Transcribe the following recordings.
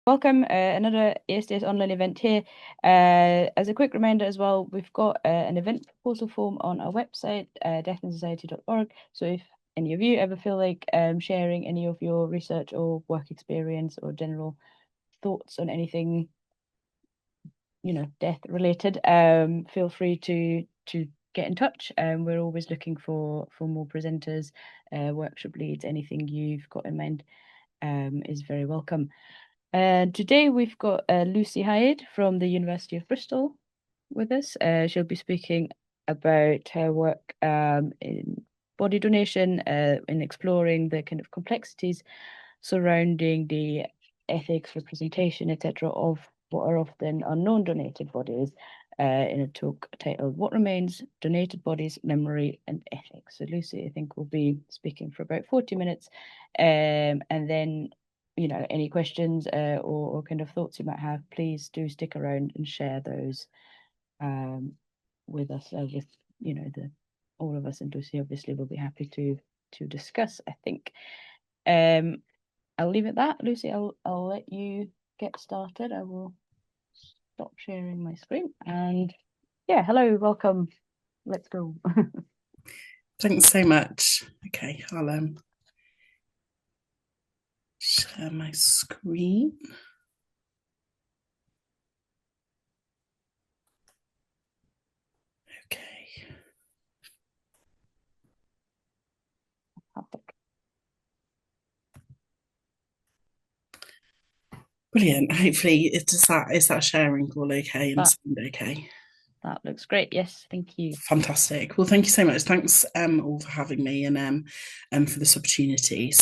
Welcome, another ASDS online event here. As a quick reminder as well, we've got an event proposal form on our website, deathandsociety.org. So if any of you ever feel like sharing any of your research or work experience or general thoughts on anything, death related, feel free to get in touch. We're always looking for more presenters, workshop leads, anything you've got in mind is very welcome. Today we've got Lucy Hyde from the University of Bristol with us. She'll be speaking about her work in body donation, in exploring the kind of complexities surrounding the ethics, representation, etc., of what are often unknown donated bodies. In a talk titled "What Remains: Donated Bodies, Memory, and Ethics." So Lucy, I think, will be speaking for about 40 minutes, and then any questions or kind of thoughts you might have, please do stick around and share those um, with us, with the all of us, and Lucy obviously will be happy to discuss, I think. Um, I'll leave it at that. Lucy, I'll let you get started. I will stop sharing my screen. And yeah, hello, welcome. Let's go. Thanks so much. Okay, I'll share my screen. Okay, brilliant. Hopefully, is that sharing all okay and That sound okay? that looks great. Yes, thank you. Fantastic. Well, thank you so much. Thanks all for having me and for this opportunity.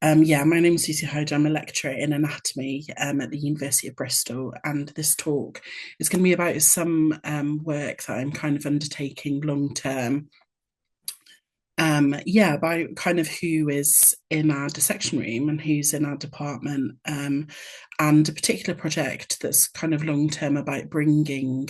Yeah, my name is Lucy Hyde. I'm a lecturer in anatomy at the University of Bristol, and this talk is going to be about some work that I'm kind of undertaking long term. Yeah, by kind of who is in our dissection room and who's in our department, and a particular project that's kind of long term about bringing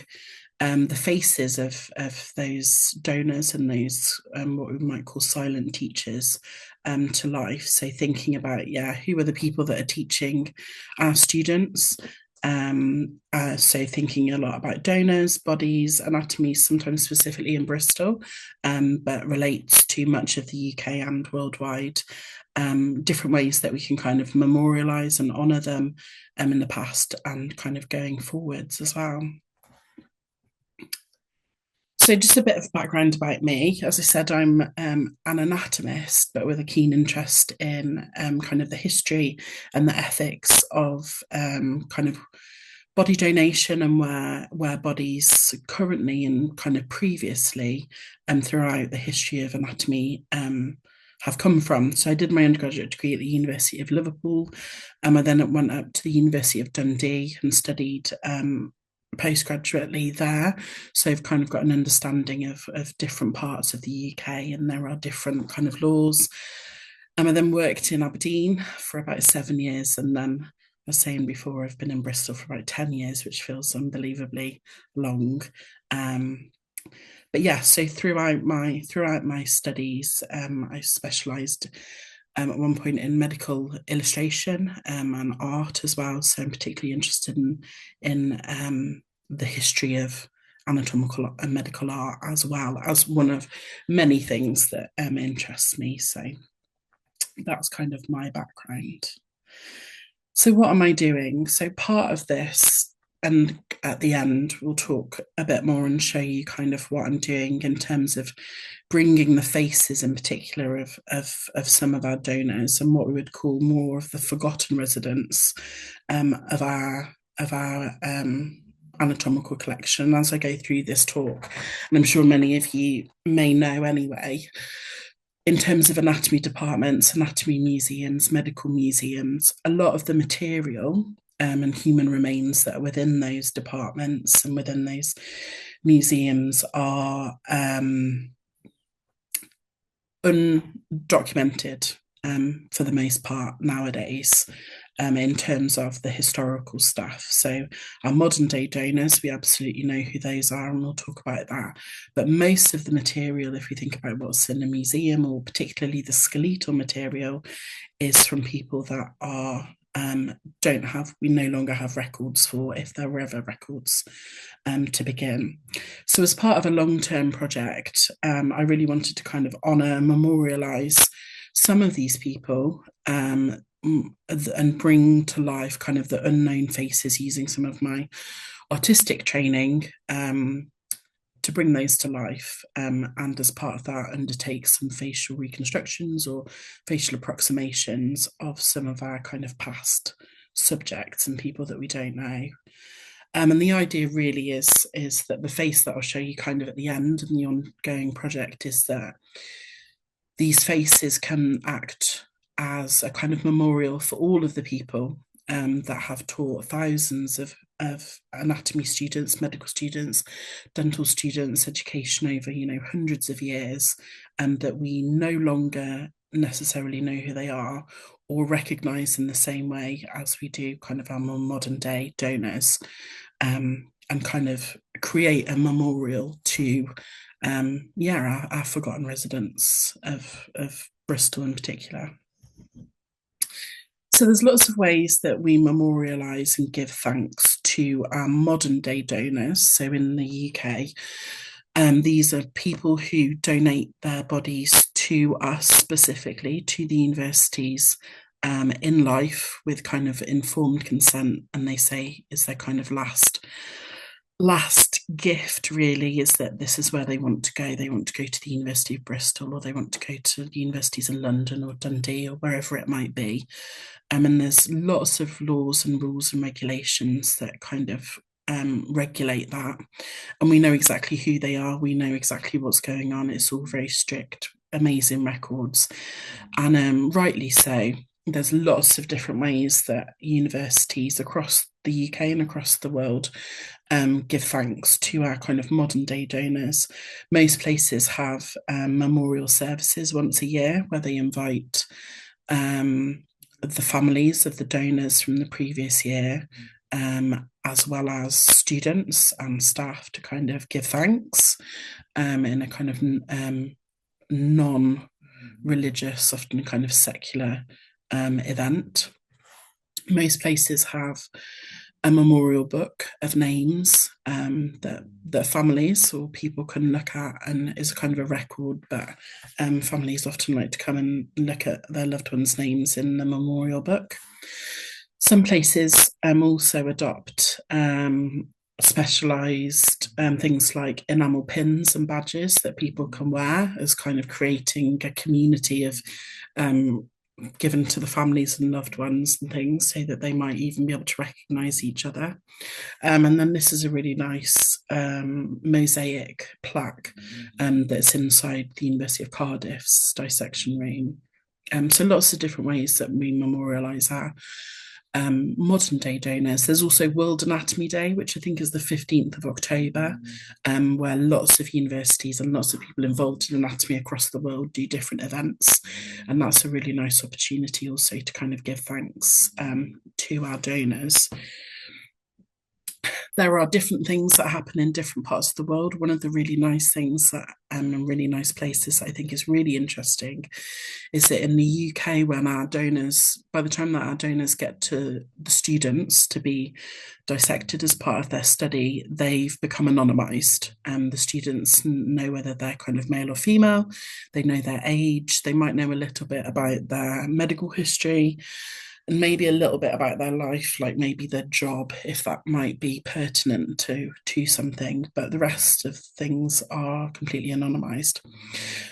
the faces of those donors and those what we might call silent teachers to life. So thinking about, yeah, who are the people that are teaching our students? So thinking a lot about donors, bodies, anatomy, sometimes specifically in Bristol, but relates to much of the UK and worldwide. Different ways that we can kind of memorialise and honour them in the past and kind of going forwards as well. So, just a bit of background about me. As I said, I'm an anatomist, but with a keen interest in kind of the history and the ethics of kind of body donation and where bodies currently and kind of previously and throughout the history of anatomy have come from. So I did my undergraduate degree at the University of Liverpool. I then went up to the University of Dundee and studied postgraduately there. So I've kind of got an understanding of different parts of the UK, and there are different kind of laws. I then worked in Aberdeen for about 7 years, and then I was saying before, I've been in Bristol for about 10 years, which feels unbelievably long. Um, but yeah, so throughout my studies, I specialised at one point in medical illustration and art as well. So I'm particularly interested in the history of anatomical and medical art as well as one of many things that interests me. So that's kind of my background. So what am I doing? So part of this, and at the end, we'll talk a bit more and show you kind of what I'm doing in terms of bringing the faces in particular of some of our donors and what we would call more of the forgotten residents of our anatomical collection as I go through this talk. And I'm sure many of you may know anyway, in terms of anatomy departments, anatomy museums, medical museums, a lot of the material and human remains that are within those departments and within those museums are undocumented for the most part nowadays. In terms of the historical stuff. So, our modern day donors, we absolutely know who those are, and we'll talk about that. But most of the material, if we think about what's in a museum, or particularly the skeletal material, is from people that are we no longer have records for, if there were ever records to begin. So, as part of a long-term project, I really wanted to kind of honour and memorialise some of these people, and bring to life kind of the unknown faces using some of my artistic training, to bring those to life, and as part of that undertake some facial reconstructions or facial approximations of some of our kind of past subjects and people that we don't know. And the idea really is that the face that I'll show you kind of at the end and the ongoing project is that these faces can act as a kind of memorial for all of the people, that have taught thousands of anatomy students, medical students, dental students, education over, hundreds of years, and that we no longer necessarily know who they are or recognize in the same way as we do kind of our more modern day donors, and kind of create a memorial to, our forgotten residents of Bristol in particular. So there's lots of ways that we memorialise and give thanks to our modern day donors. So in the UK, these are people who donate their bodies to us specifically, to the universities, in life with kind of informed consent, and they say is their kind of last gift really, is that this is where they want to go. They want to go to the University of Bristol, or they want to go to the universities in London or Dundee or wherever it might be. And there's lots of laws and rules and regulations that kind of regulate that. And we know exactly who they are. We know exactly what's going on. It's all very strict, amazing records. And rightly so. There's lots of different ways that universities across the UK and across the world give thanks to our kind of modern day donors. Most places have memorial services once a year where they invite the families of the donors from the previous year, as well as students and staff, to kind of give thanks, in a kind of non religious, often kind of secular event. Most places have a memorial book of names, that families or people can look at, and is a kind of a record. But families often like to come and look at their loved ones' names in the memorial book. Some places also adopt specialised things like enamel pins and badges that people can wear, as kind of creating a community of, given to the families and loved ones and things, so that they might even be able to recognise each other. And then this is a really nice mosaic plaque, that's inside the University of Cardiff's dissection room. So lots of different ways that we memorialise our modern day donors. There's also World Anatomy Day, which I think is the 15th of October, where lots of universities and lots of people involved in anatomy across the world do different events. And that's a really nice opportunity also to kind of give thanks to our donors. There are different things that happen in different parts of the world. One of the really nice things that, and really nice places that I think is really interesting, is that in the UK, when our donors, by the time that our donors get to the students to be dissected as part of their study, they've become anonymised. And the students know whether they're kind of male or female, they know their age, they might know a little bit about their medical history, and maybe a little bit about their life, like maybe their job, if that might be pertinent to something. But the rest of things are completely anonymized.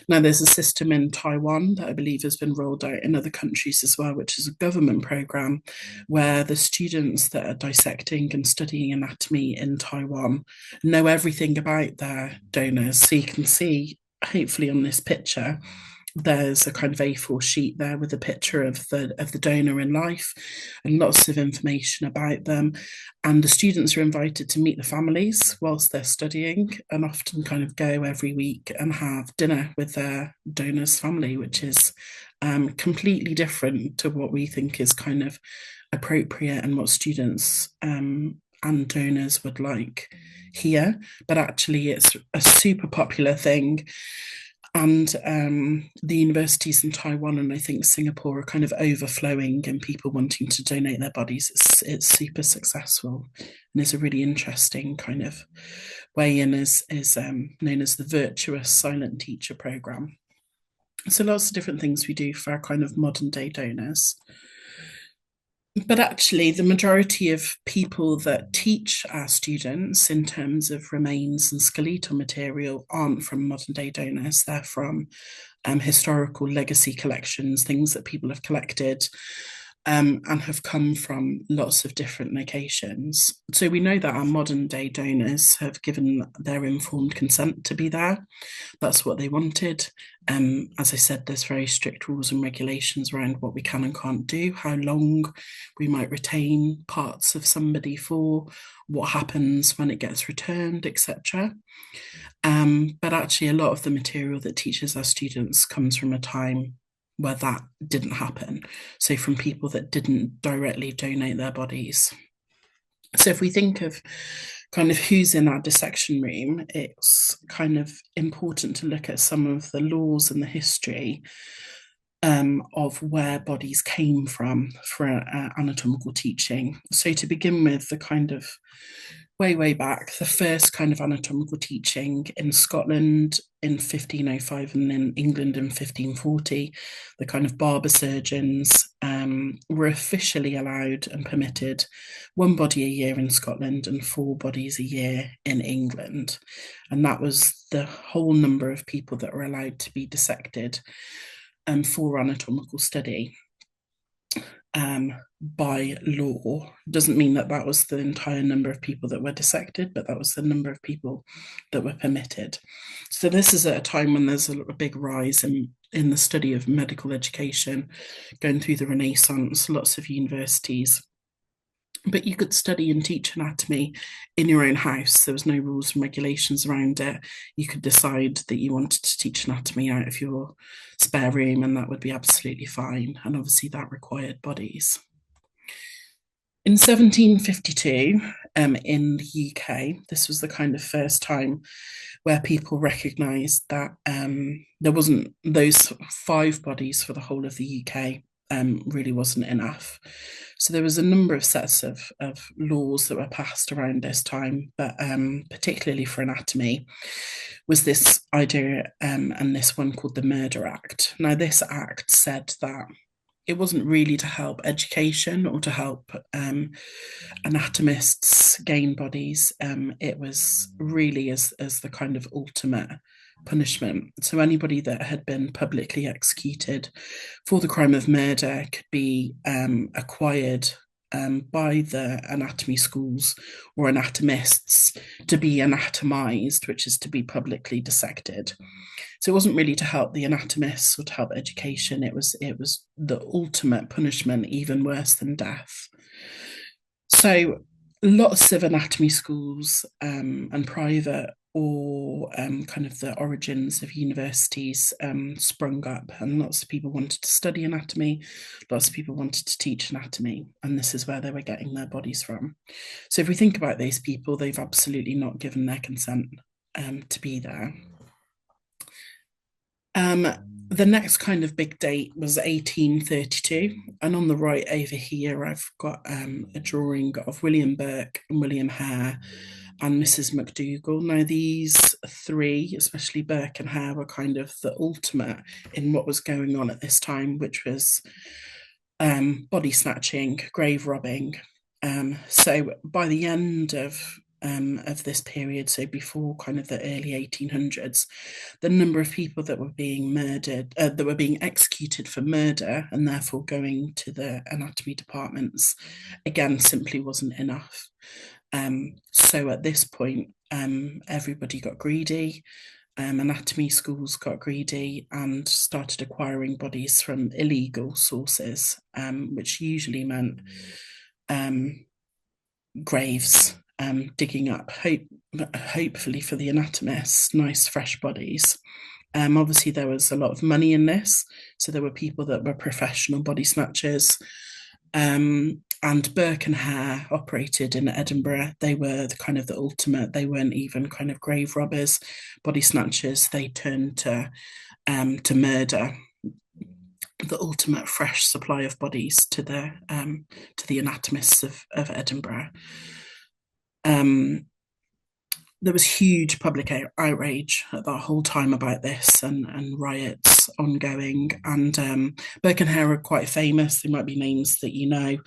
Now, there's a system in Taiwan that I believe has been rolled out in other countries as well, which is a government program where the students that are dissecting and studying anatomy in Taiwan know everything about their donors. So you can see, hopefully on this picture, there's a kind of A4 sheet there with a picture of the donor in life and lots of information about them. And the students are invited to meet the families whilst they're studying, and often kind of go every week and have dinner with their donor's family, which is completely different to what we think is kind of appropriate and what students and donors would like here. But actually, it's a super popular thing. And the universities in Taiwan and I think Singapore are kind of overflowing and people wanting to donate their bodies. It's super successful and is a really interesting kind of way in is known as the virtuous silent teacher program. So lots of different things we do for our kind of modern day donors. But actually, the majority of people that teach our students in terms of remains and skeletal material aren't from modern day donors. They're from historical legacy collections, things that people have collected and have come from lots of different locations. So we know that our modern day donors have given their informed consent to be there. That's what they wanted. As I said, there's very strict rules and regulations around what we can and can't do, how long we might retain parts of somebody for, what happens when it gets returned, etc. But actually, a lot of the material that teaches our students comes from a time where that didn't happen. So, from people that didn't directly donate their bodies. So, if we think of kind of who's in our dissection room, it's kind of important to look at some of the laws and the history of where bodies came from for anatomical teaching. So, to begin with, the kind of way back, the first kind of anatomical teaching in Scotland in 1505 and in England in 1540, the kind of barber surgeons were officially allowed and permitted one body a year in Scotland and four bodies a year in England. And that was the whole number of people that were allowed to be dissected for anatomical study by law. Doesn't mean that that was the entire number of people that were dissected, but that was the number of people that were permitted. So this is at a time when there's a big rise in the study of medical education, going through the Renaissance, lots of universities. But you could study and teach anatomy in your own house. There was no rules and regulations around it. You could decide that you wanted to teach anatomy out of your spare room, and that would be absolutely fine. And obviously, that required bodies. In 1752, in the UK, this was the kind of first time where people recognised that there wasn't those five bodies for the whole of the UK really wasn't enough. So there was a number of sets of laws that were passed around this time, but particularly for anatomy, was this idea and this one called the Murder Act. Now, this act said that it wasn't really to help education or to help anatomists gain bodies. It was really as the kind of ultimate punishment. So anybody that had been publicly executed for the crime of murder could be acquired by the anatomy schools or anatomists to be anatomized, which is to be publicly dissected. So it wasn't really to help the anatomists or to help education. It was the ultimate punishment, even worse than death. So lots of anatomy schools and private or kind of the origins of universities sprung up, and lots of people wanted to study anatomy, lots of people wanted to teach anatomy, and this is where they were getting their bodies from. So if we think about these people, they've absolutely not given their consent to be there. Um, the next kind of big date was 1832, and on the right over here, I've got a drawing of William Burke and William Hare and Mrs. McDougall. Now, these three, especially Burke and Hare, were kind of the ultimate in what was going on at this time, which was body snatching, grave robbing. So by the end of this period, so before kind of the early 1800s, the number of people that were being murdered, that were being executed for murder and therefore going to the anatomy departments, again, simply wasn't enough. So at this point, everybody got greedy. Anatomy schools got greedy and started acquiring bodies from illegal sources, which usually meant graves, digging up, hopefully for the anatomists, nice fresh bodies. Obviously, there was a lot of money in this, so there were people that were professional body snatchers. and Burke and Hare operated in Edinburgh. They were the kind of the ultimate. They weren't even kind of grave robbers, body snatchers. They turned to murder, the ultimate fresh supply of bodies to the anatomists of Edinburgh. Um, there was huge public outrage at that whole time about this, and riots ongoing. And Burke and Hare are quite famous. They might be names that you know.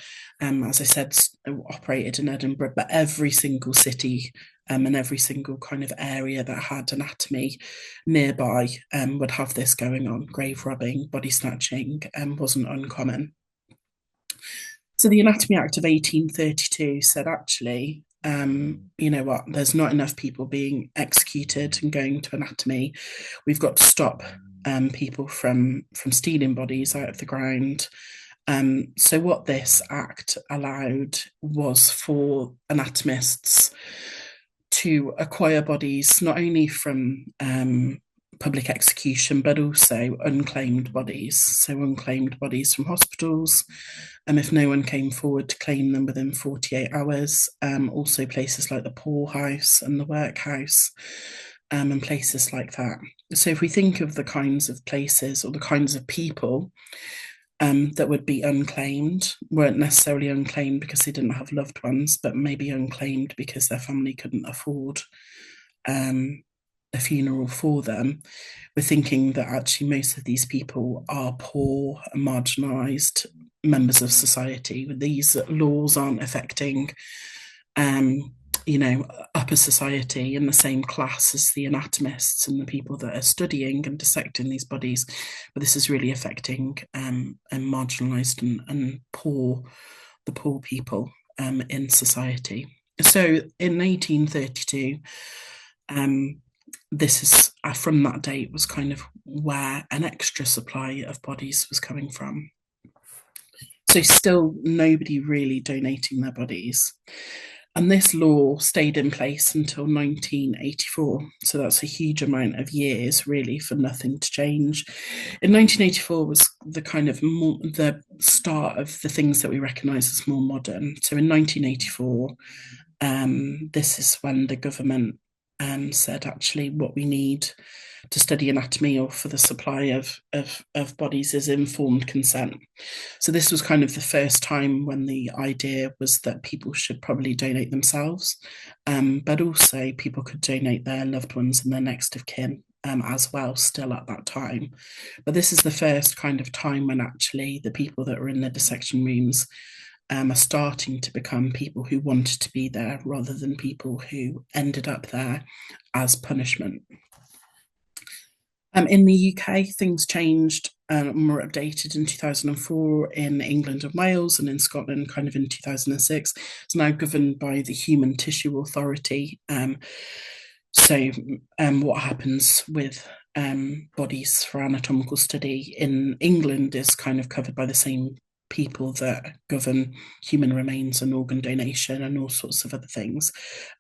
As I said, operated in Edinburgh, but every single city and every single kind of area that had anatomy nearby would have this going on. Grave robbing, body snatching wasn't uncommon. So the Anatomy Act of 1832 said, actually, you know what, there's not enough people being executed and going to anatomy. We've got to stop people from stealing bodies out of the ground. So what this act allowed was for anatomists to acquire bodies not only from public execution, but also unclaimed bodies. So unclaimed bodies from hospitals. If no one came forward to claim them within 48 hours, also places like the poorhouse and the workhouse, and places like that. So if we think of the kinds of places or the kinds of people that would be unclaimed, weren't necessarily unclaimed because they didn't have loved ones, but maybe unclaimed because their family couldn't afford a funeral for them. We're thinking that actually most of these people are poor and marginalised members of society. These laws aren't affecting you know, upper society in the same class as the anatomists and the people that are studying and dissecting these bodies, but this is really affecting and marginalised and poor, the poor people in society. So in 1832, this is from that date was kind of where an extra supply of bodies was coming from. So still nobody really donating their bodies. And this law stayed in place until 1984. So that's a huge amount of years, really, for nothing to change. In 1984 was the kind of the start of the things that we recognise as more modern. So in 1984, this is when the government said, actually, what we need to study anatomy or for the supply of bodies is informed consent. So this was kind of the first time when the idea was that people should probably donate themselves, but also people could donate their loved ones and their next of kin as well, still at that time. But this is the first kind of time when actually the people that were in the dissection rooms are starting to become people who wanted to be there rather than people who ended up there as punishment. In the UK, things changed and were updated in 2004 in England and Wales, and in Scotland kind of in 2006. It's now governed by the Human Tissue Authority. What happens with bodies for anatomical study in England is kind of covered by the same people that govern human remains and organ donation and all sorts of other things.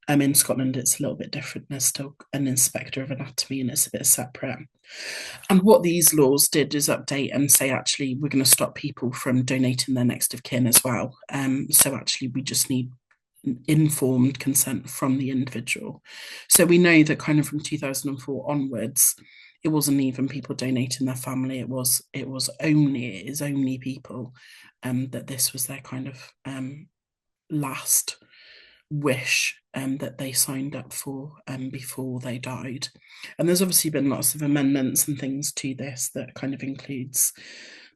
In Scotland, it's a little bit different. There's still an inspector of anatomy and it's a bit separate. And what these laws did is update and say, actually, we're going to stop people from donating their next of kin as well. So actually, we just need informed consent from the individual. So we know that kind of from 2004 onwards, it wasn't even people donating their family. It is only people that this was their kind of last wish that they signed up for before they died. And there's obviously been lots of amendments and things to this that kind of includes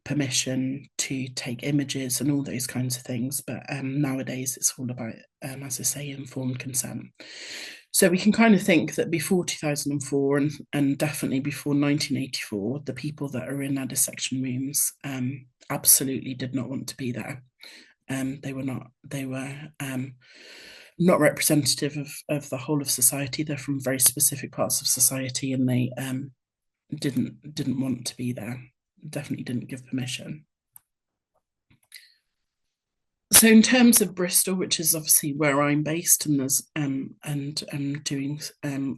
permission to take images and all those kinds of things. But nowadays it's all about, as I say, informed consent. So we can kind of think that before 2004 and definitely before 1984, the people that are in our dissection rooms absolutely did not want to be there. They were not representative of the whole of society. They're from very specific parts of society, and they didn't want to be there. Definitely didn't give permission. So in terms of Bristol, which is obviously where I'm based and there's doing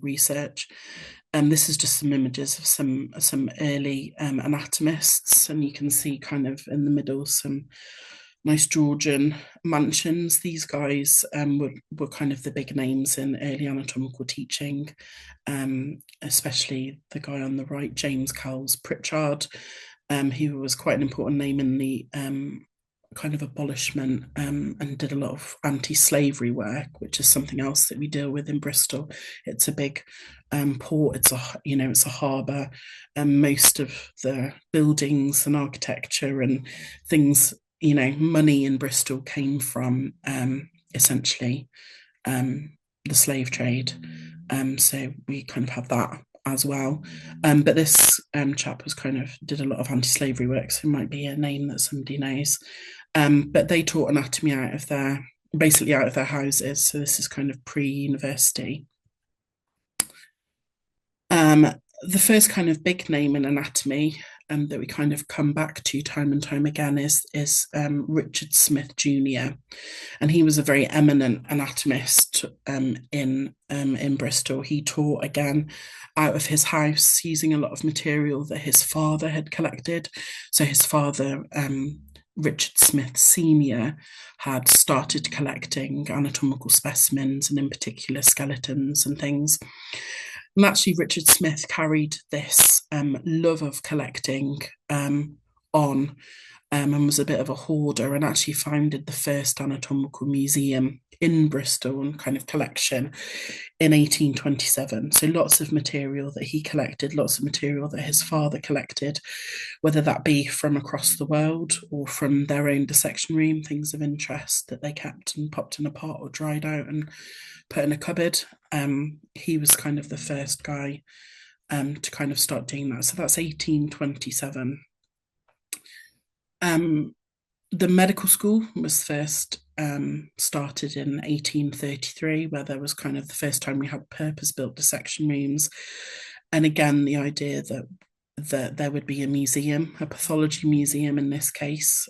research, this is just some images of some early anatomists, and you can see kind of in the middle some nice Georgian mansions. These guys were kind of the big names in early anatomical teaching, especially the guy on the right, James Cowles Pritchard. He was quite an important name in the kind of abolishment and did a lot of anti-slavery work, which is something else that we deal with in Bristol. It's a big port. It's a harbour, and most of the buildings and architecture and things, money in Bristol came from essentially um, the slave trade. So we kind of have that as well. But this chap was kind of did a lot of anti-slavery work, so it might be a name that somebody knows. But they taught anatomy basically out of their houses. So this is kind of pre-university. Um, the first kind of big name in anatomy that we kind of come back to time and time again is Richard Smith Jr. And he was a very eminent anatomist in Bristol. He taught again out of his house using a lot of material that his father had collected. So his father, Richard Smith Sr., had started collecting anatomical specimens and in particular skeletons and things. And actually, Richard Smith carried this love of collecting on and was a bit of a hoarder and actually founded the first anatomical museum in Bristol and kind of collection in 1827. So lots of material that he collected, lots of material that his father collected, whether that be from across the world or from their own dissection room, things of interest that they kept and popped in a pot or dried out and put in a cupboard. He was kind of the first guy to kind of start doing that. So that's 1827. The medical school was first started in 1833, where there was kind of the first time we had purpose-built dissection rooms. And again, the idea that there would be a museum, a pathology museum in this case,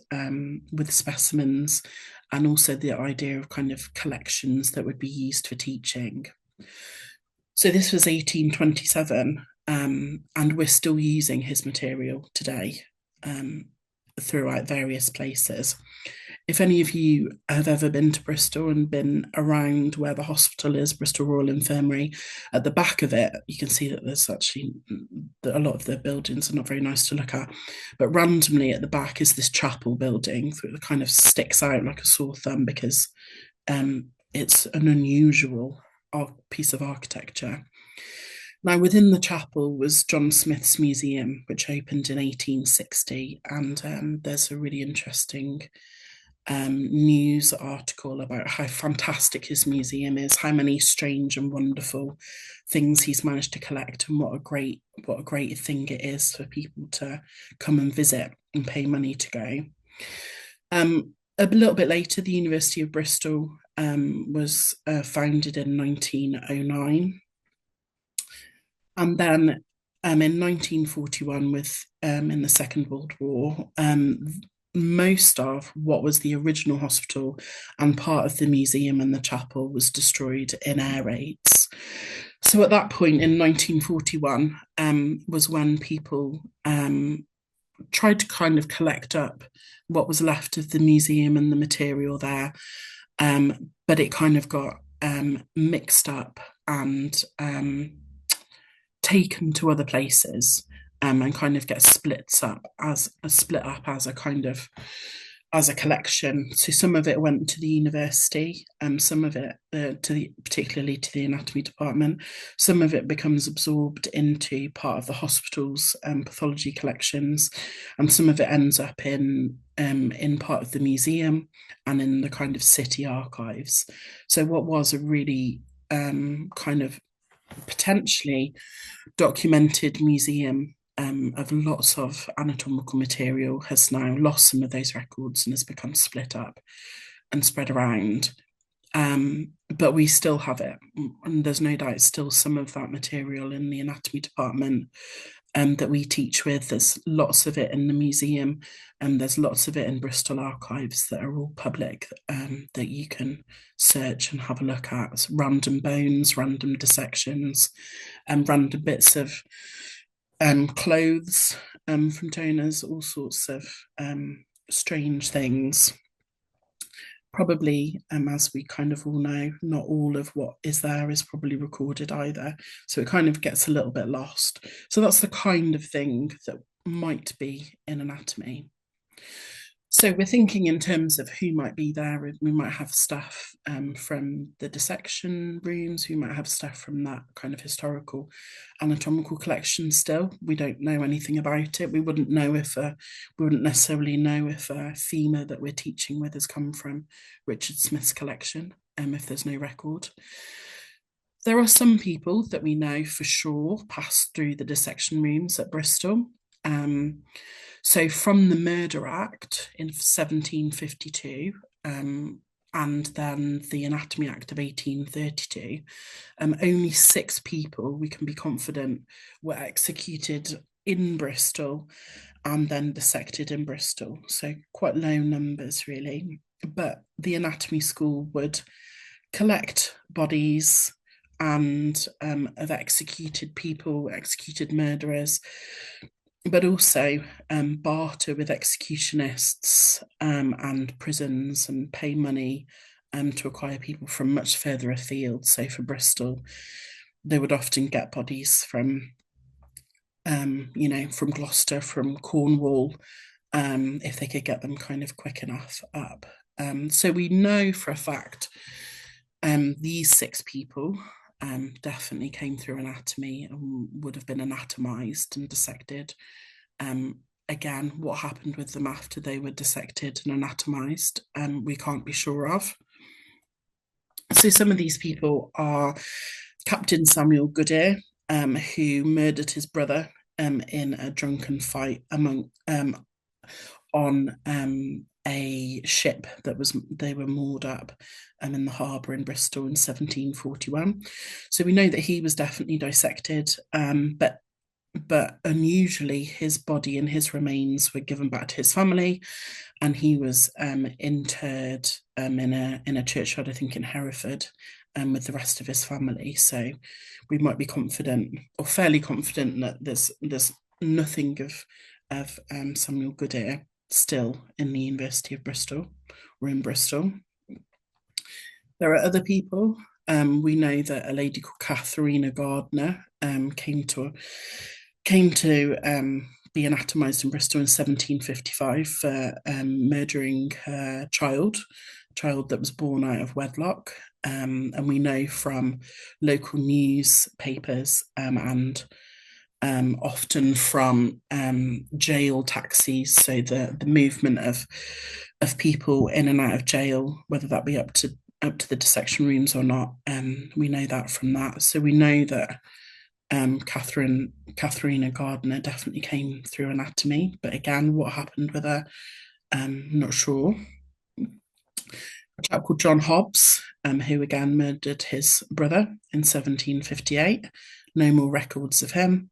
with specimens, and also the idea of kind of collections that would be used for teaching. So this was 1827, and we're still using his material today throughout various places. If any of you have ever been to Bristol and been around where the hospital is, Bristol Royal Infirmary, at the back of it, you can see that there's actually a lot of the buildings are not very nice to look at. But randomly at the back is this chapel building that kind of sticks out like a sore thumb because it's an unusual piece of architecture. Now, within the chapel was John Smith's Museum, which opened in 1860, and there's a really interesting news article about how fantastic his museum is, how many strange and wonderful things he's managed to collect, and what a great thing it is for people to come and visit and pay money to go. A little bit later, the University of Bristol was founded in 1909. And then in 1941, in the Second World War, most of what was the original hospital and part of the museum and the chapel was destroyed in air raids. So at that point in 1941 was when people tried to kind of collect up what was left of the museum and the material there, but it kind of got mixed up and taken to other places and kind of get split up as a kind of as a collection. So some of it went to the university, some of it particularly to the anatomy department. Some of it becomes absorbed into part of the hospital's pathology collections, and some of it ends up in part of the museum and in the kind of city archives. So what was a really kind of potentially documented museum of lots of anatomical material has now lost some of those records and has become split up and spread around. But we still have it, and there's no doubt still some of that material in the anatomy department that we teach with. There's lots of it in the museum, and there's lots of it in Bristol archives that are all public that you can search and have a look at. It's random bones, random dissections, and random bits of clothes from donors, all sorts of strange things. probably, as we kind of all know, not all of what is there is probably recorded either. So it kind of gets a little bit lost. So that's the kind of thing that might be in anatomy. So we're thinking in terms of who might be there. We might have staff from the dissection rooms. We might have staff from that kind of historical anatomical collection. Still, we don't know anything about it. We wouldn't know if we wouldn't necessarily know if a femur that we're teaching with has come from Richard Smith's collection. If there's no record. There are some people that we know for sure passed through the dissection rooms at Bristol. Um, so from the Murder Act in 1752, and then the Anatomy Act of 1832, only 6 people, we can be confident, were executed in Bristol and then dissected in Bristol. So quite low numbers, really. But the anatomy school would collect bodies and of executed people, executed murderers, but also barter with executionists and prisons and pay money to acquire people from much further afield. So for Bristol, they would often get bodies from, from Gloucester, from Cornwall, if they could get them kind of quick enough up. So we know for a fact these 6 people definitely came through anatomy and would have been anatomized and dissected. Again, what happened with them after they were dissected and anatomized, we can't be sure of. So some of these people are Captain Samuel Goodear, who murdered his brother in a drunken fight on a ship that they were moored up in the harbour in Bristol in 1741. So we know that he was definitely dissected, but unusually his body and his remains were given back to his family, and he was interred in a churchyard, I think in Hereford, with the rest of his family. So we might be confident, or fairly confident, that there's nothing of Samuel Goodear still in the University of Bristol or in Bristol. There are other people. We know that a lady called Katharina Gardner came to be anatomized in Bristol in 1755 for murdering her child that was born out of wedlock. And we know from local newspapers and often from jail taxis, so the movement of people in and out of jail, whether that be up to the dissection rooms or not. We know that from that. So we know that Katharina Gardner definitely came through anatomy, but again, what happened with her, not sure. A chap called John Hobbs, who again murdered his brother in 1758. No more records of him.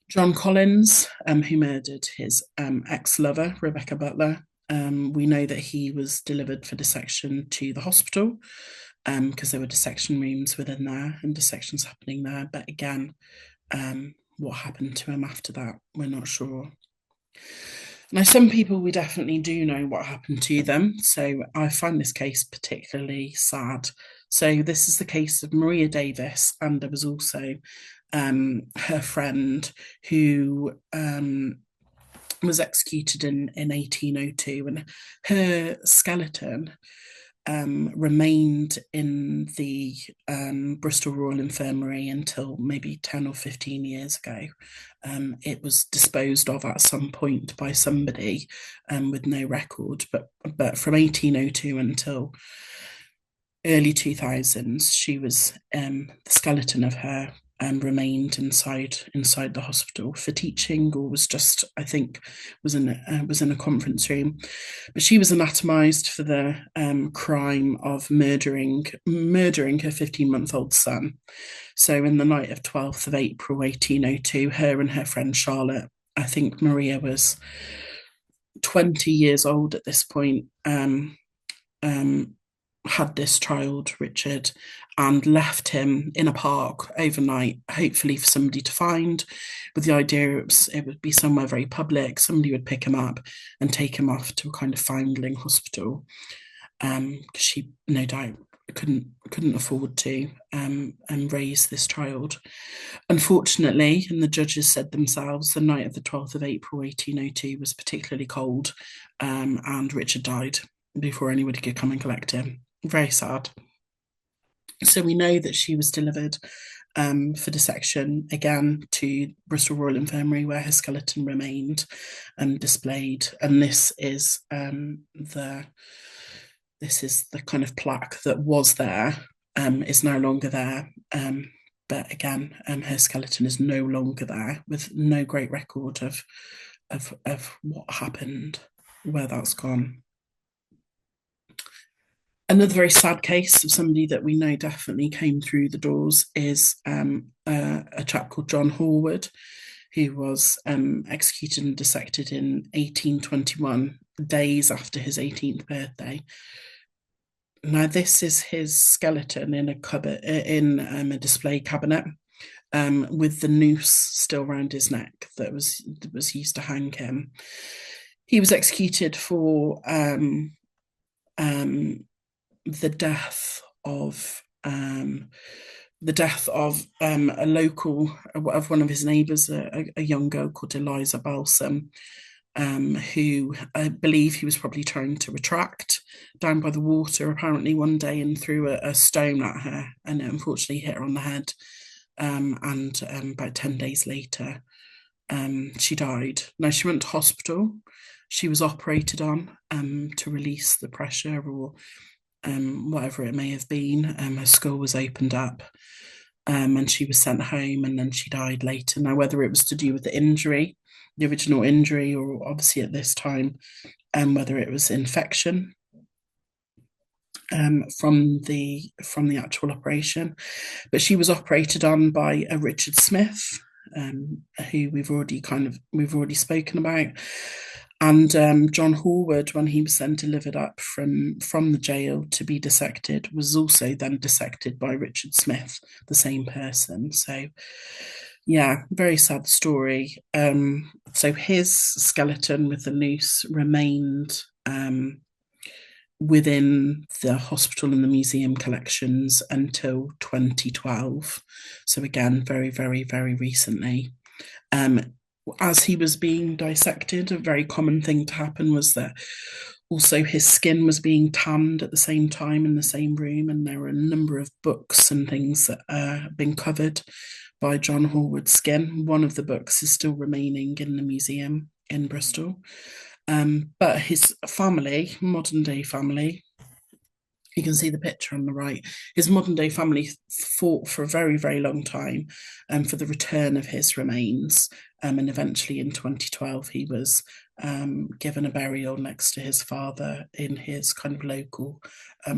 John Collins, who murdered his ex-lover, Rebecca Butler. We know that he was delivered for dissection to the hospital because there were dissection rooms within there and dissections happening there. But again, what happened to him after that, we're not sure. Now, some people we definitely do know what happened to them. So I find this case particularly sad. So this is the case of Maria Davis, and there was also her friend who was executed in 1802, and her skeleton remained in the Bristol Royal Infirmary until maybe 10 or 15 years ago. It was disposed of at some point by somebody with no record, but from 1802 until early 2000s, she was the skeleton of her remained inside the hospital for teaching, or was just, I think, was in a conference room. But she was anatomized for the crime of murdering her 15-month-old son. So in the night of 12th of April 1802, her and her friend Charlotte, I think Maria was 20 years old at this point, had this child, Richard, and left him in a park overnight, hopefully for somebody to find, with the idea it would be somewhere very public. Somebody would pick him up and take him off to a kind of foundling hospital. because she no doubt couldn't afford to and raise this child. Unfortunately, and the judges said themselves, the night of the 12th of April 1802 was particularly cold, and Richard died before anybody could come and collect him. Very sad. So we know that she was delivered for dissection again to Bristol Royal Infirmary, where her skeleton remained and displayed. And the kind of plaque that was there, is no longer there. But again, her skeleton is no longer there, with no great record of what happened, where that's gone. Another very sad case of somebody that we know definitely came through the doors is a chap called John Horwood, who was executed and dissected in 1821, days after his 18th birthday. Now, this is his skeleton in a cupboard, in a display cabinet, with the noose still around his neck that was used to hang him. He was executed for the death of a local of one of his neighbours, a young girl called Eliza Balsam, who I believe he was probably trying to retract down by the water apparently one day, and threw a stone at her, and it unfortunately hit her on the head. And about 10 days later, she died. Now, she went to hospital. She was operated on to release the pressure, or whatever it may have been. Her skull was opened up, and she was sent home, and then she died later. Now, whether it was to do with the injury, the original injury, or obviously at this time, whether it was infection from the actual operation, but she was operated on by a Richard Smith, who we've already spoken about. And John Horwood, when he was then delivered up from the jail to be dissected, was also then dissected by Richard Smith, the same person. So, yeah, very sad story. So his skeleton with the noose remained within the hospital and the museum collections until 2012. So again, very, very, very recently. As he was being dissected, a very common thing to happen was that also his skin was being tanned at the same time in the same room, and there were a number of books and things that have been covered by John Horwood's skin. One of the books is still remaining in the museum in Bristol. But his family, modern day family, you can see the picture on the right. His modern day family fought for a very, very long time for the return of his remains. And eventually in 2012, he was given a burial next to his father in his kind of local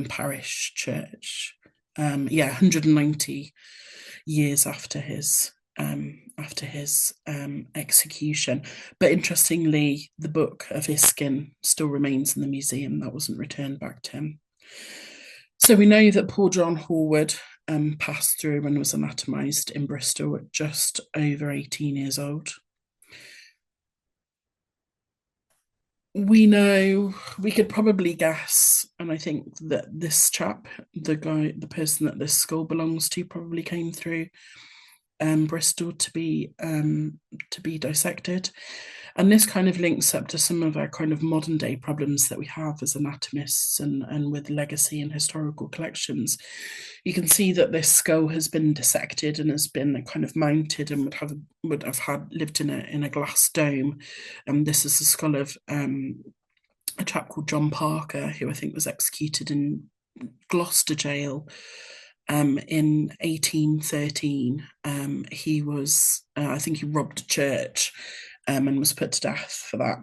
parish church. 190 years after his execution. But interestingly, the book of his skin still remains in the museum. That wasn't returned back to him. So we know that poor John Horwood passed through and was anatomised in Bristol at just over 18 years old. We know, we could probably guess, and I think that this chap, the person that this skull belongs to, probably came through Bristol to be dissected. And this kind of links up to some of our kind of modern day problems that we have as anatomists and with legacy and historical collections. You can see that this skull has been dissected and has been kind of mounted and would have had lived in a glass dome. This is the skull of a chap called John Parker, who I think was executed in Gloucester jail in 1813. He was, I think he robbed a church and was put to death for that.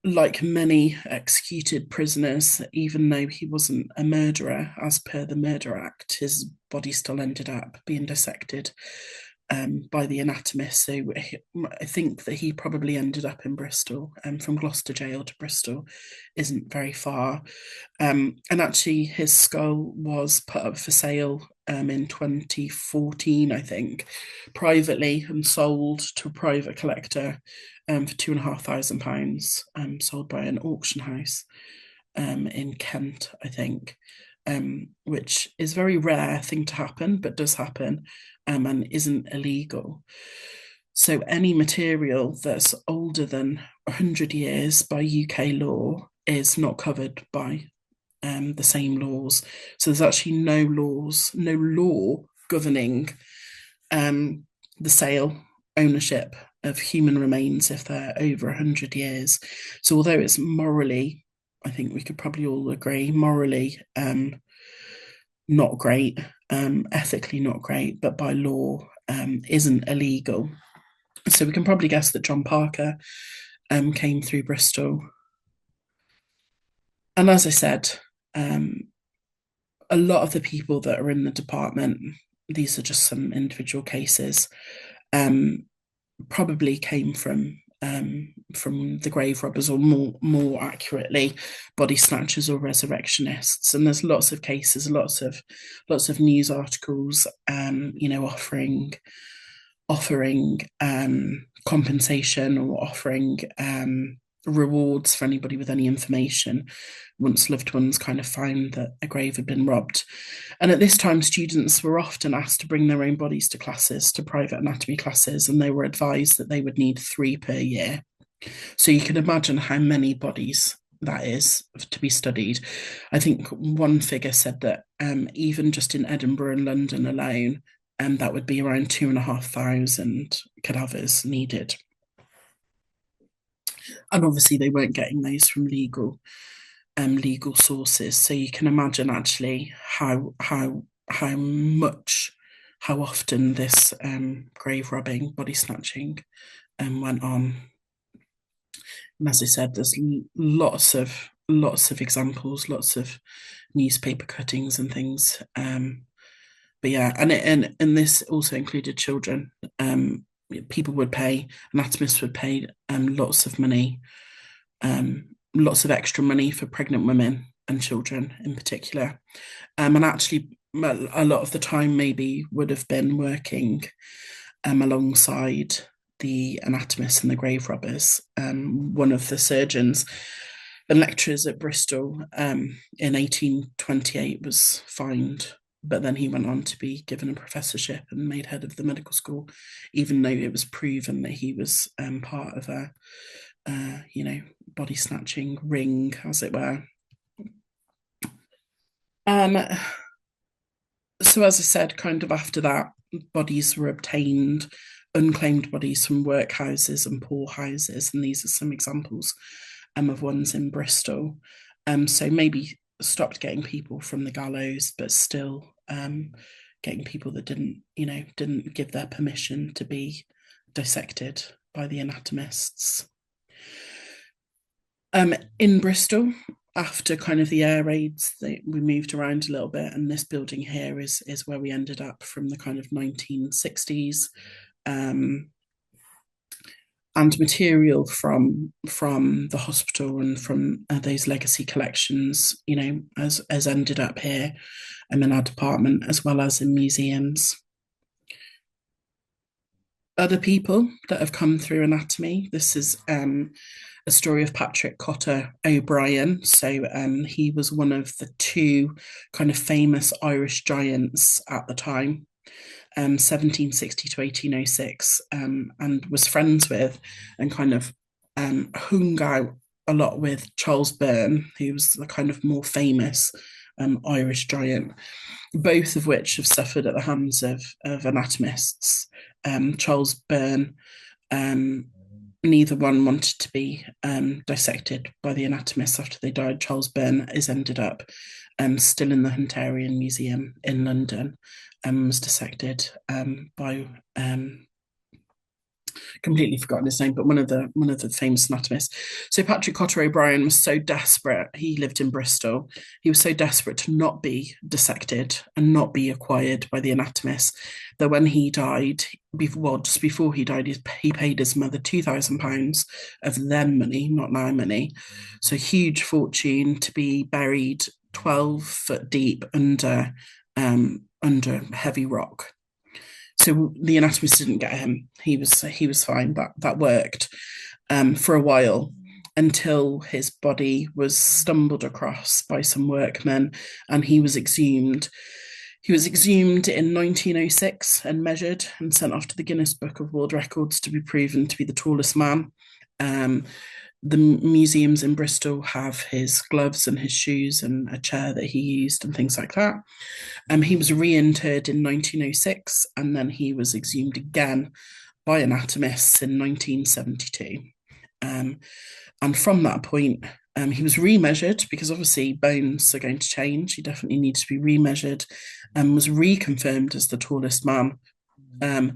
Like many executed prisoners, even though he wasn't a murderer as per the Murder Act, his body still ended up being dissected by the anatomist. So I think that he probably ended up in Bristol. From Gloucester Jail to Bristol isn't very far. And actually, his skull was put up for sale in 2014, I think, privately, and sold to a private collector for £2,500, sold by an auction house in Kent, I think, which is a very rare thing to happen, but does happen, and isn't illegal. So any material that's older than 100 years by UK law is not covered by the same laws. So there's actually no law governing um, the sale, ownership of human remains if they're over 100 years. So although it's morally, I think we could probably all agree, morally not great, ethically not great, but by law isn't illegal. So we can probably guess that John Parker came through Bristol. And as I said, um, a lot of the people that are in the department, these are just some individual cases, um, probably came from the grave robbers, or more accurately, body snatchers or resurrectionists. And there's lots of cases, lots of news articles, offering compensation, or offering rewards for anybody with any information once loved ones kind of found that a grave had been robbed. And at this time, students were often asked to bring their own bodies to classes, to private anatomy classes, and they were advised that they would need 3 per year. So you can imagine how many bodies that is to be studied. I think one figure said that even just in Edinburgh and London alone, that would be around 2,500 cadavers needed. And obviously, they weren't getting those from legal sources. So you can imagine actually how much, how often this grave robbing, body snatching went on. And as I said, there's lots of examples, lots of newspaper cuttings and things. But yeah, and this also included children. People would pay, anatomists would pay lots of money, lots of extra money for pregnant women and children in particular. And actually, a lot of the time maybe would have been working alongside the anatomists and the grave robbers. One of the surgeons and lecturers at Bristol in 1828 was fined, but then he went on to be given a professorship and made head of the medical school, even though it was proven that he was part of a body snatching ring, as it were. Um, so as I said, kind of after that, bodies were obtained, unclaimed bodies from workhouses and poorhouses, and these are some examples of ones in Bristol. So maybe stopped getting people from the gallows, but still getting people that didn't give their permission to be dissected by the anatomists. In Bristol, after kind of the air raids, we moved around a little bit, and this building here is where we ended up from the kind of 1960s. And material from the hospital and from those legacy collections, has ended up here in our department, as well as in museums. Other people that have come through anatomy. This is a story of Patrick Cotter O'Brien. So he was one of the two kind of famous Irish giants at the time, 1760 to 1806, and was friends with and kind of hung out a lot with Charles Byrne, who was the kind of more famous Irish giant, both of which have suffered at the hands of anatomists. Charles Byrne, neither one wanted to be dissected by the anatomists after they died. Charles Byrne is ended up still in the Hunterian Museum in London, was dissected by completely forgotten his name, but one of the famous anatomists. So Patrick Cotter O'Brien was so desperate. He lived in Bristol. He was so desperate to not be dissected and not be acquired by the anatomists that when he died, well, just before he died, he paid his mother £2,000 of then money, not now money. So huge fortune to be buried 12 foot deep under heavy rock. So the anatomist didn't get him. He was fine. That worked for a while until his body was stumbled across by some workmen and he was exhumed. He was exhumed in 1906 and measured and sent off to the Guinness Book of World Records to be proven to be the tallest man. Um, the museums in Bristol have his gloves and his shoes and a chair that he used and things like that. He was reinterred in 1906 and then he was exhumed again by anatomists in 1972. Um, and from that point, he was remeasured because obviously bones are going to change. He definitely needs to be remeasured and was reconfirmed as the tallest man. Um,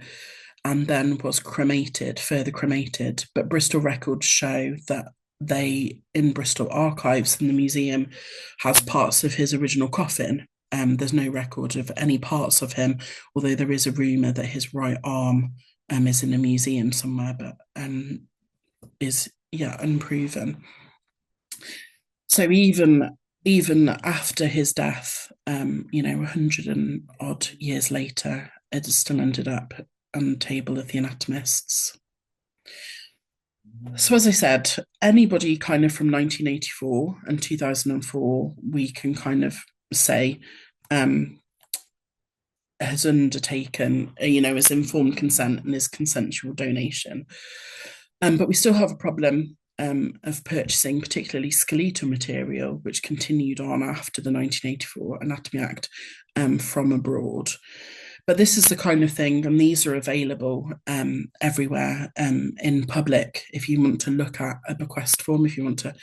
and then was cremated, further cremated. But Bristol records show that in Bristol archives in the museum, has parts of his original coffin. There's no record of any parts of him, although there is a rumour that his right arm is in a museum somewhere, but is unproven. So even after his death, 100 and odd years later, it still ended up on the table of the anatomists. So as I said, anybody kind of from 1984 and 2004, we can kind of say has undertaken, is informed consent and is consensual donation. But we still have a problem of purchasing, particularly skeletal material, which continued on after the 1984 Anatomy Act from abroad. But this is the kind of thing, and these are available everywhere in public. If you want to look at a bequest form, if you want to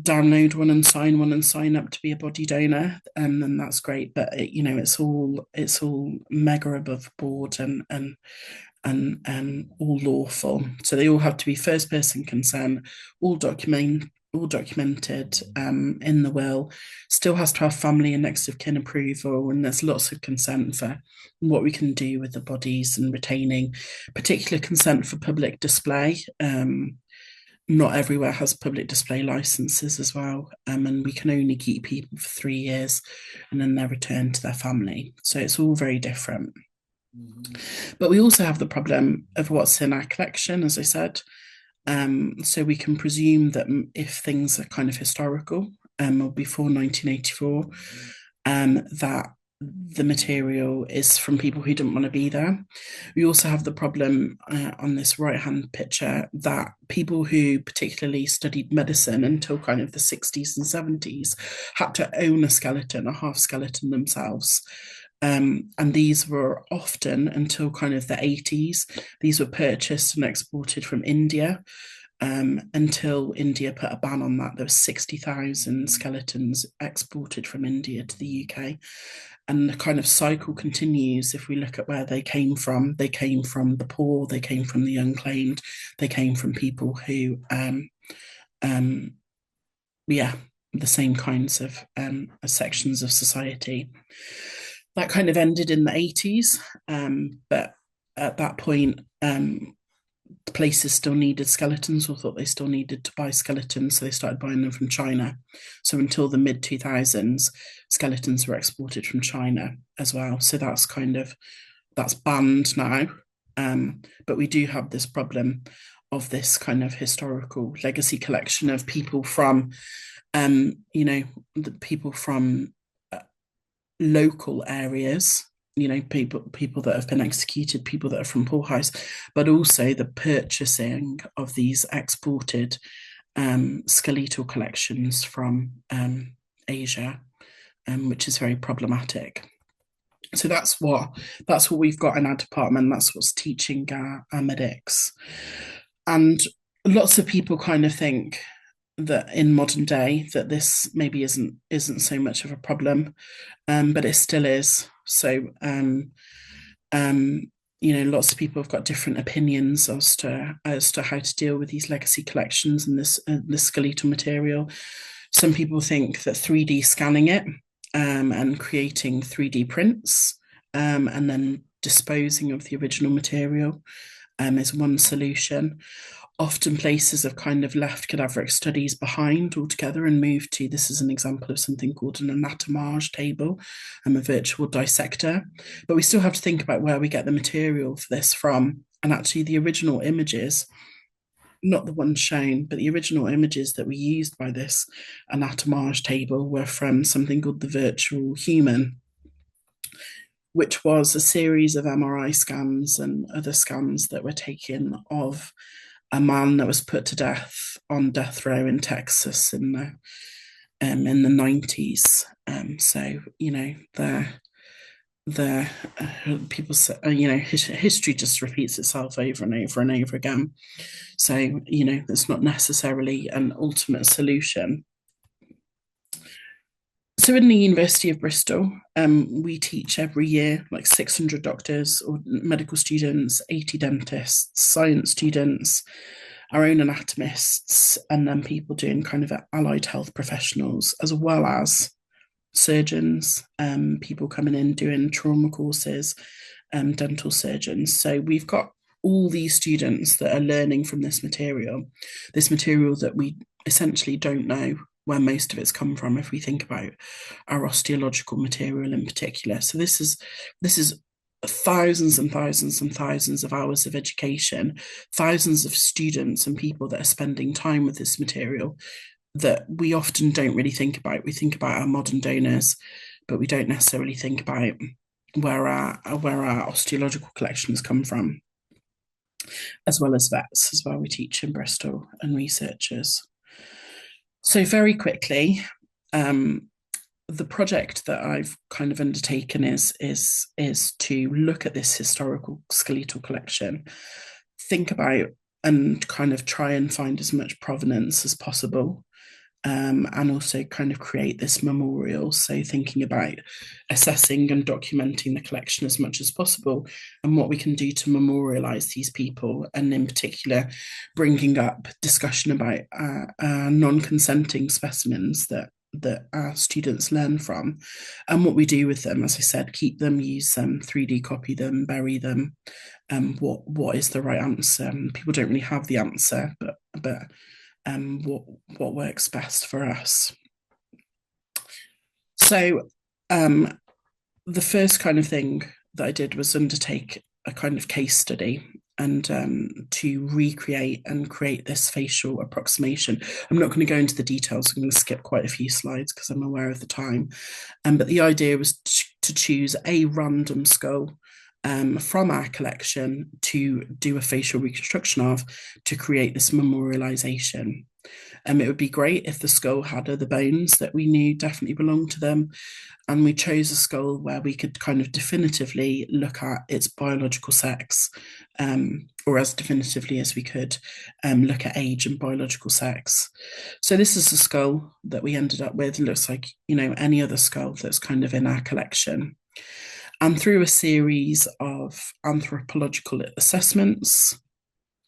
download one and sign up to be a body donor, then that's great. But it's all mega above board and all lawful. So they all have to be first person consent, all documented in the will. Still has to have family and next of kin approval, and there's lots of consent for what we can do with the bodies and retaining particular consent for public display. Not everywhere has public display licenses as well, and we can only keep people for 3 years and then they're returned to their family. So it's all very different. But we also have the problem of what's in our collection, as I said. So we can presume that if things are kind of historical or before 1984, that the material is from people who didn't want to be there. We also have the problem on this right-hand picture that people who particularly studied medicine until kind of the 60s and 70s had to own a skeleton, a half skeleton themselves. And these were often, until kind of the 80s, these were purchased and exported from India. Until India put a ban on that, there were 60,000 skeletons exported from India to the UK. And the kind of cycle continues. If we look at where they came from the poor, they came from the unclaimed, they came from people who, the same kinds of sections of society. That kind of ended in the 80s, but at that point, places still needed skeletons or thought they still needed to buy skeletons, so they started buying them from China. So until the mid 2000s, skeletons were exported from China as well. So that's banned now. But we do have this problem of this kind of historical legacy collection of people from, the people from local areas, people that have been executed, people that are from poorhouse, but also the purchasing of these exported skeletal collections from Asia, which is very problematic. So that's what we've got in our department. That's what's teaching our medics, and lots of people kind of think that in modern day that this maybe isn't so much of a problem, but it still is. So lots of people have got different opinions as to how to deal with these legacy collections and this skeletal material. Some people think that 3D scanning it and creating 3D prints and then disposing of the original material is one solution. Often places have kind of left cadaveric studies behind altogether and moved to, this is an example of something called an anatomage table, a virtual dissector. But we still have to think about where we get the material for this from. And actually, the original images, not the ones shown, but the original images that were used by this anatomage table were from something called the virtual human, which was a series of MRI scans and other scans that were taken of a man that was put to death on death row in Texas in the 90s. So the people say, history just repeats itself over and over and over again. So it's not necessarily an ultimate solution. So in the University of Bristol, we teach every year like 600 doctors or medical students, 80 dentists, science students, our own anatomists, and then people doing kind of allied health professionals, as well as surgeons, people coming in doing trauma courses, dental surgeons. So we've got all these students that are learning from this material that we essentially don't know where most of it's come from if we think about our osteological material in particular. So this is thousands and thousands and thousands of hours of education, thousands of students and people that are spending time with this material that we often don't really think about. We think about our modern donors, but we don't necessarily think about where our osteological collections come from, as well as vets as well. We teach in Bristol and researchers. So very quickly, the project that I've kind of undertaken is to look at this historical skeletal collection, think about and kind of try and find as much provenance as possible, and also kind of create this memorial. So thinking about assessing and documenting the collection as much as possible and what we can do to memorialize these people, and in particular bringing up discussion about non-consenting specimens that our students learn from and what we do with them. As I said, keep them, use them, 3D copy them, bury them. What is the right answer? People don't really have the answer, but what works best for us. So the first kind of thing that I did was undertake a kind of case study and to recreate and create this facial approximation. I'm not going to go into the details. I'm going to skip quite a few slides because I'm aware of the time. But the idea was to choose a random skull from our collection to do a facial reconstruction of, to create this memorialization. It would be great if the skull had other bones that we knew definitely belonged to them. And we chose a skull where we could kind of definitively look at its biological sex, or as definitively as we could look at age and biological sex. So this is the skull that we ended up with. It looks like, any other skull that's kind of in our collection. And through a series of anthropological assessments,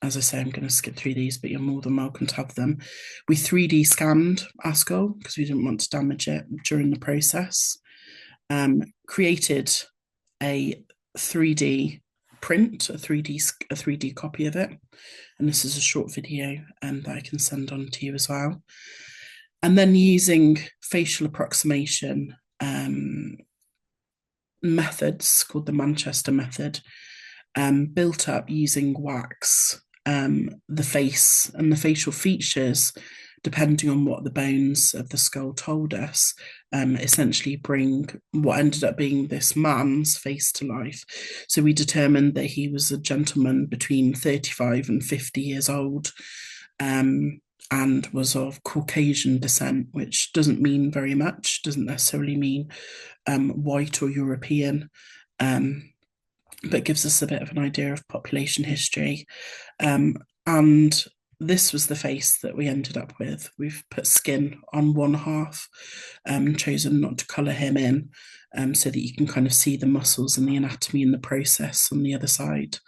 as I say, I'm going to skip through these, but you're more than welcome to have them. We 3D scanned our skull because we didn't want to damage it during the process. Created a 3D print, a 3D copy of it. And this is a short video that I can send on to you as well. And then using facial approximation methods called the Manchester method, built up using wax, the face and the facial features, depending on what the bones of the skull told us, essentially bring what ended up being this man's face to life. So we determined that he was a gentleman between 35 and 50 years old, and was of Caucasian descent, which doesn't mean very much, doesn't necessarily mean white or European, but gives us a bit of an idea of population history. And this was the face that we ended up with. We've put skin on one half, chosen not to colour him in, so that you can kind of see the muscles and the anatomy and the process on the other side.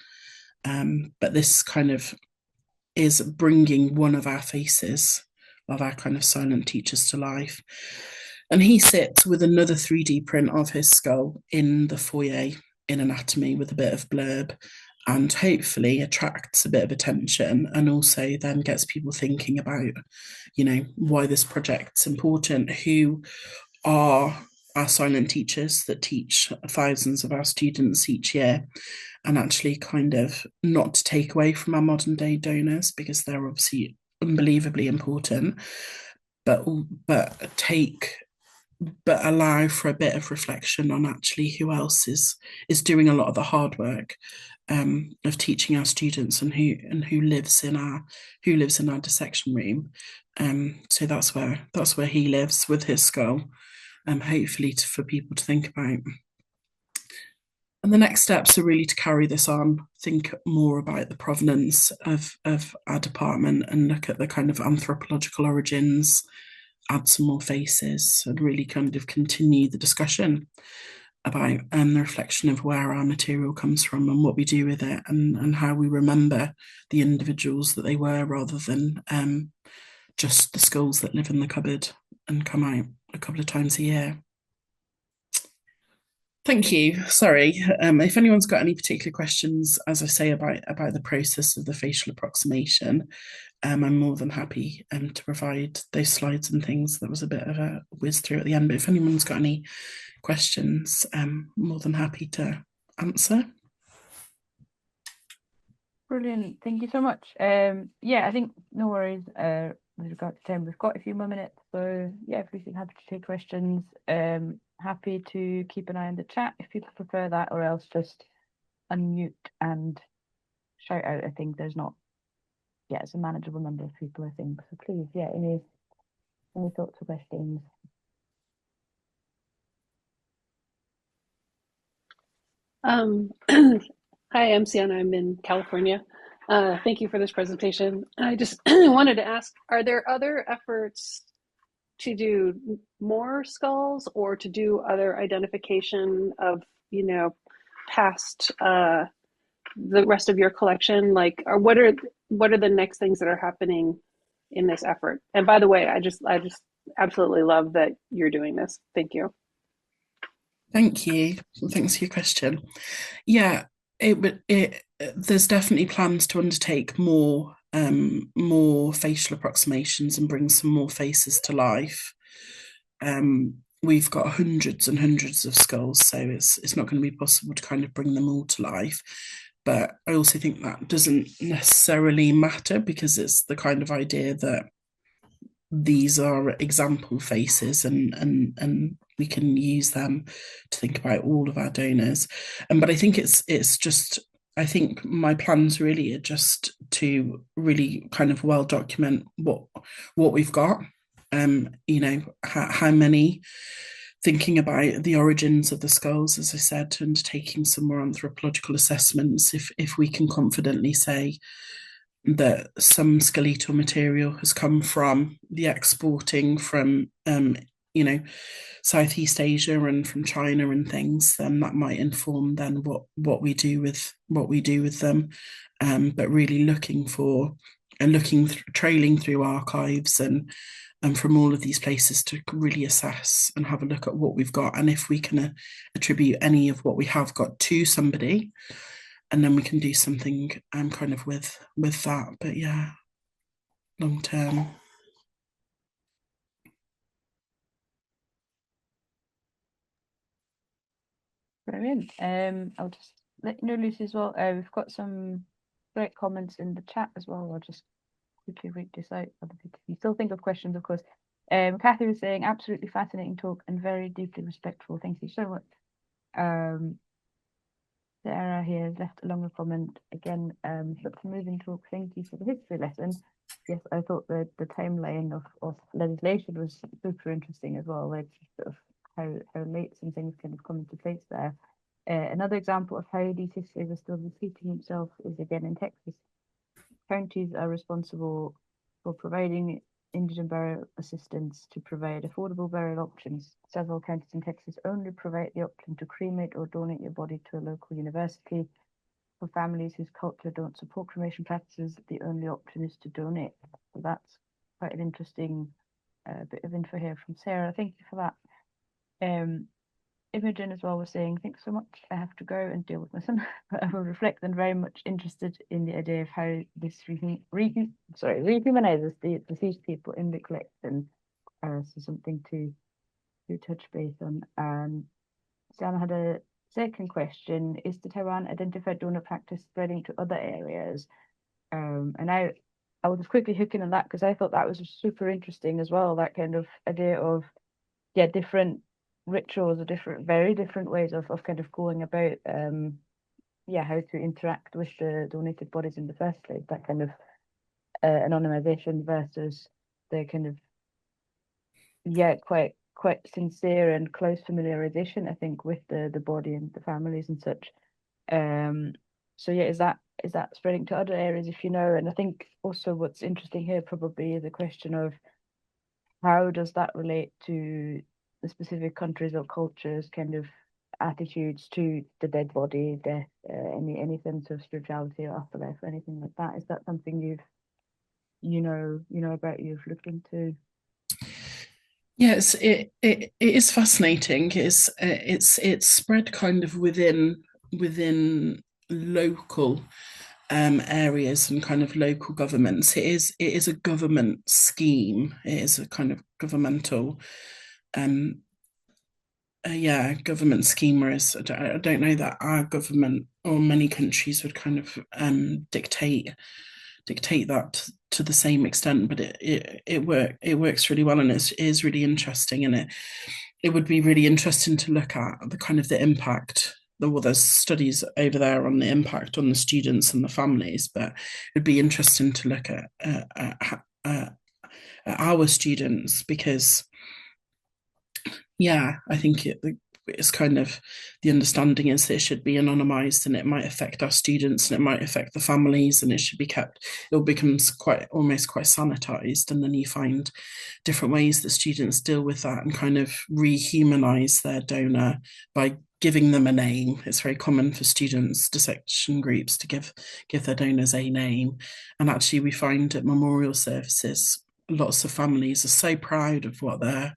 But this kind of is bringing one of our faces of our kind of silent teachers to life. And he sits with another 3D print of his skull in the foyer in anatomy with a bit of blurb, and hopefully attracts a bit of attention, and also then gets people thinking about, why this project's important, who are our silent teachers that teach thousands of our students each year, and actually kind of not to take away from our modern day donors, because they're obviously unbelievably important, but take but allow for a bit of reflection on actually who else is doing a lot of the hard work, of teaching our students, and who lives in our dissection room. So that's where he lives with his skull. Hopefully for people to think about. And the next steps are really to carry this on, think more about the provenance of our department, and look at the kind of anthropological origins, add some more faces, and really kind of continue the discussion about the reflection of where our material comes from and what we do with it, and how we remember the individuals that they were, rather than just the skulls that live in the cupboard and come out a couple of times a year. Thank you. Sorry. If anyone's got any particular questions, as I say, about the process of the facial approximation, I'm more than happy to provide those slides and things. That was a bit of a whiz through at the end, but if anyone's got any questions, I'm more than happy to answer. Brilliant. Thank you so much. Yeah, I think no worries with regard to time. We've got a few more minutes, so yeah, if we can happy to take questions. Happy to keep an eye on the chat if people prefer that, or else just unmute and shout out. I think there's not, yeah, it's a manageable number of people, I think. So please, yeah, any thoughts or questions? Hi, I'm Sienna. I'm in California. Thank you for this presentation. I just wanted to ask, are there other efforts to do more skulls, or to do other identification of, past the rest of your collection? Like, or what are the next things that are happening in this effort? And by the way, I just absolutely love that you're doing this. Thank you. Thank you. Thanks for your question. Yeah, there's definitely plans to undertake more facial approximations and bring some more faces to life. We've got hundreds and hundreds of skulls, so it's not going to be possible to kind of bring them all to life. But I also think that doesn't necessarily matter, because it's the kind of idea that these are example faces, and we can use them to think about all of our donors. But I think it's just, I think my plans really are just to really kind of well document what we've got. How many, thinking about the origins of the skulls, as I said, and taking some more anthropological assessments, if we can confidently say that some skeletal material has come from the exporting from Southeast Asia and from China and things, then that might inform then what we do with them. But really looking for and trailing through archives and from all of these places to really assess and have a look at what we've got, and if we can attribute any of what we have got to somebody, and then we can do something kind of with that. But yeah, long term. Brilliant. I'll just let you know, Lucy, as well. We've got some great comments in the chat as well. I'll just quickly read this out. If you still think of questions, of course. Kathy was saying, absolutely fascinating talk and very deeply respectful. Thank you so much. Sarah here has left a longer comment again. Such a moving talk. Thank you for the history lesson. Yes, I thought the timeline of legislation was super interesting as well, like sort of how late some things kind of come into place there. Another example of how these history was still repeating himself is again in Texas. counties are responsible for providing indigent burial assistance to provide affordable burial options. Several counties in Texas only provide the option to cremate or donate your body to a local university. For families whose culture don't support cremation practices, the only option is to donate. So that's quite an interesting bit of info here from Sarah. Thank you for that. Imogen as well was saying, thanks so much. I have to go and deal with my son. But I will reflect and very much interested in the idea of how this rehumanizes the deceased people in the collection. So something to touch base on. Sam had a second question: is the Taiwan identified donor practice spreading to other areas? And I was just quickly hooking on that because I thought that was super interesting as well. That kind of idea of different rituals or very different ways of kind of going about how to interact with the donated bodies in the first place. That kind of anonymization versus the kind of quite sincere and close familiarization, I think, with the body and the families and such. So is that spreading to other areas, if you know? And I think also what's interesting here probably is a question of how does that relate to the specific countries or cultures kind of attitudes to the dead body, death, any sense of spirituality or afterlife or anything like that? Is that something you know about, you've looked into? Yes, it is fascinating. It's spread kind of within local areas and kind of local governments. It is a government scheme. It is a kind of governmental government scheme. Whereas I don't know that our government or many countries would kind of dictate that to the same extent, but it works really well, and it is really interesting, and it would be really interesting to look at the kind of the impact. Well, there's studies over there on the impact on the students and the families, but it'd be interesting to look at our students, because I think it's kind of, the understanding is that it should be anonymized, and it might affect our students and it might affect the families, and it should be kept, it becomes almost quite sanitized, and then you find different ways that students deal with that and kind of rehumanize their donor by giving them a name. It's very common for students, dissection groups, to give their donors a name, and actually we find at memorial services lots of families are so proud of what their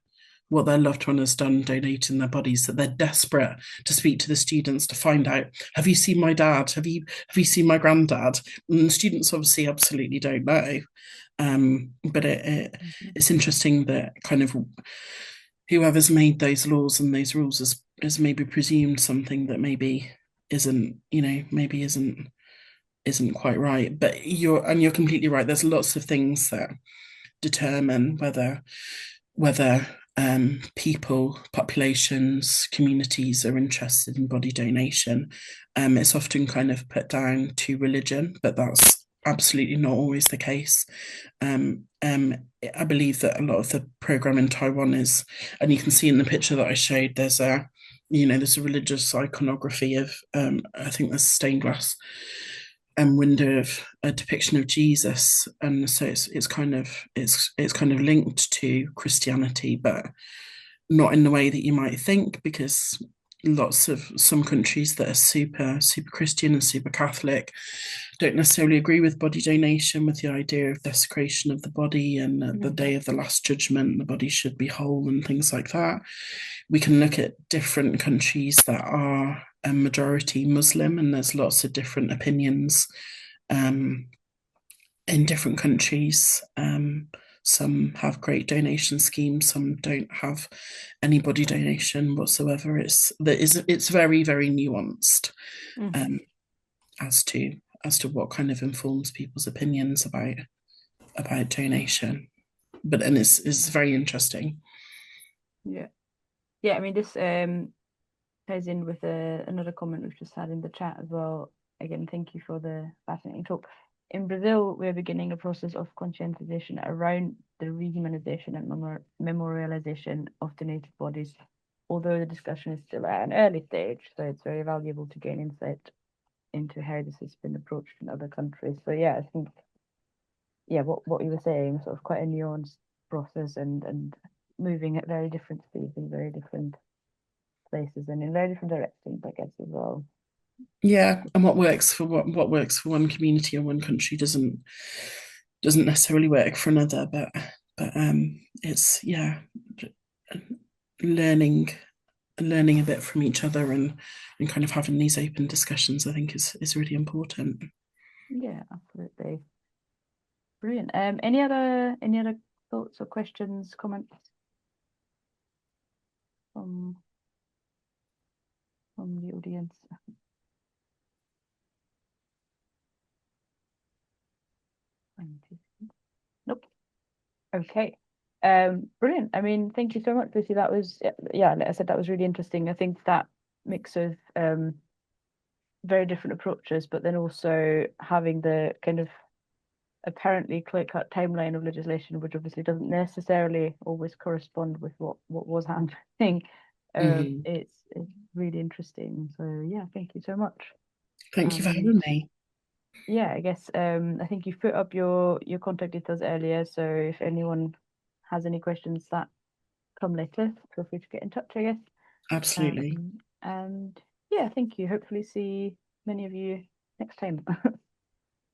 loved one has done, donating their bodies, that they're desperate to speak to the students to find out, have you seen my dad? Have you seen my granddad? And the students obviously absolutely don't know. But it's interesting that kind of whoever's made those laws and those rules has maybe presumed something that maybe isn't quite right. But you're completely right. There's lots of things that determine whether people, populations, communities are interested in body donation. It's often kind of put down to religion, but that's absolutely not always the case. I believe that a lot of the program in Taiwan is, and you can see in the picture that I showed, there's a religious iconography of, I think there's stained glass window of a depiction of Jesus, and so it's kind of linked to Christianity, but not in the way that you might think, because some countries that are super Christian and super Catholic don't necessarily agree with body donation, with the idea of desecration of the body, and the day of the last judgment the body should be whole and things like that. We can look at different countries that are a majority Muslim, and there's lots of different opinions in different countries. Some have great donation schemes, some don't have any body donation whatsoever. It's very, very nuanced as to what kind of informs people's opinions about donation. And it's very interesting. I mean, this ties in with another comment we've just had in the chat as well. Again, thank you for the fascinating talk. In Brazil, we're beginning a process of conscientization around the rehumanization and memorialization of donated bodies, although the discussion is still at an early stage, so it's very valuable to gain insight into how this has been approached in other countries. So I think yeah, what you were saying, sort of quite a nuanced process and moving at very different speeds in very different places and in very different directions, I guess, as well. Yeah, and what works for one community or one country doesn't necessarily work for another. But it's yeah, learning learning a bit from each other and kind of having these open discussions, I think is really important. Yeah, absolutely. Brilliant. Any other thoughts or questions, comments from the audience? Nope. Okay. Brilliant. I mean, thank you so much, Lucy. That was, yeah, like I said, that was really interesting. I think that mix of very different approaches, but then also having the kind of apparently clear-cut timeline of legislation, which obviously doesn't necessarily always correspond with what was happening. Mhm. It's really interesting. So yeah, thank you so much. Thank you for And having me. yeah, I guess I think you've put up your contact details earlier. So if anyone has any questions that come later, feel free to get in touch, I guess. Absolutely. And yeah, thank you. Hopefully see many of you next time.